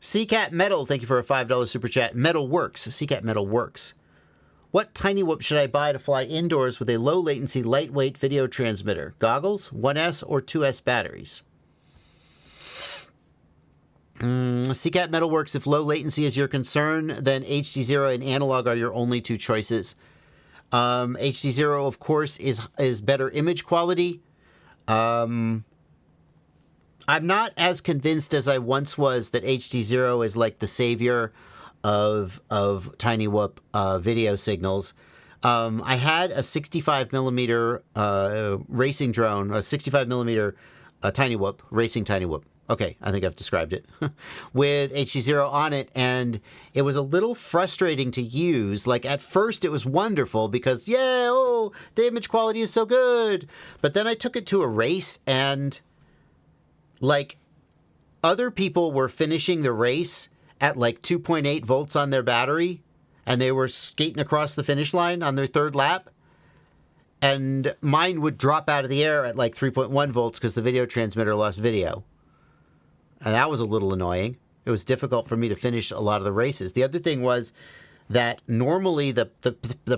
CCAT Metal, thank you for a $5 super chat. Metal works. CCAT Metal works. What tiny whoop should I buy to fly indoors with a low latency, lightweight video transmitter? Goggles, 1S or 2S batteries? CCAT Metal works. If low latency is your concern, then HD0 and analog are your only two choices. HD0, of course, is better image quality. I'm not as convinced as I once was that HD0 is like the savior of tiny whoop video signals. I had a 65 millimeter racing drone, a 65 millimeter tiny whoop, racing tiny whoop. Okay, I think I've described it, with HD0 on it, and it was a little frustrating to use. Like, at first it was wonderful because, the image quality is so good. But then I took it to a race, and, like, other people were finishing the race at, like, 2.8 volts on their battery, and they were skating across the finish line on their third lap. And mine would drop out of the air at, like, 3.1 volts because the video transmitter lost video. And that was a little annoying. It was difficult for me to finish a lot of the races. The other thing was that normally the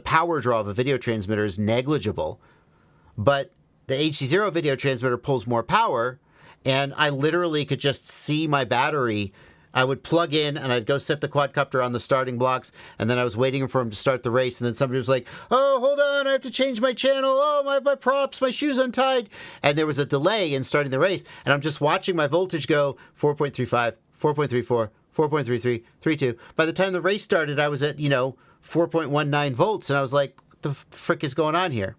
power draw of a video transmitter is negligible, but the HD0 video transmitter pulls more power, and I literally could just see my battery. I would plug in, and I'd go set the quadcopter on the starting blocks, and then I was waiting for him to start the race, and then somebody was like, oh, hold on, I have to change my channel. Oh, my props, my shoe's untied. And there was a delay in starting the race, and I'm just watching my voltage go 4.35, 4.34, 4.33, 3.2. By the time the race started, I was at, 4.19 volts, and I was like, what the frick is going on here?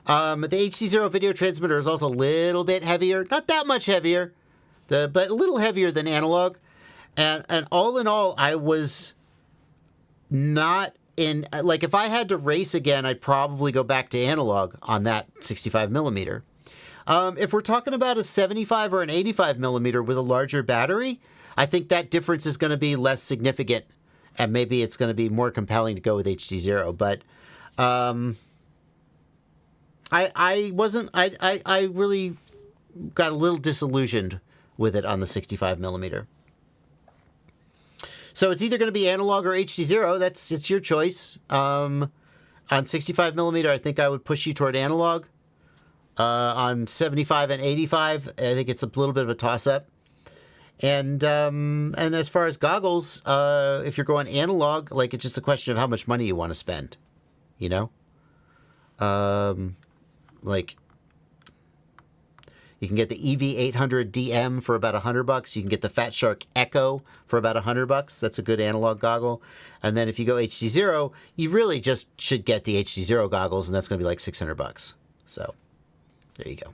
The HD0 video transmitter is also a little bit heavier, not that much heavier, but a little heavier than analog. And all in all, I was not in, like, if I had to race again, I'd probably go back to analog on that 65 millimeter. If we're talking about a 75 or an 85 millimeter with a larger battery, I think that difference is going to be less significant, and maybe it's going to be more compelling to go with HD0. But I really got a little disillusioned with it on the 65 millimeter. So it's either going to be analog or HD0. It's your choice. On 65 millimeter, I think I would push you toward analog. On 75 and 85, I think it's a little bit of a toss-up. And as far as goggles, if you're going analog, like, it's just a question of how much money you want to spend. Like, you can get the EV800DM for about $100. You can get the Fat Shark Echo for about $100. That's a good analog goggle. And then if you go HD0, you really just should get the HD0 goggles, and that's going to be like $600. So there you go.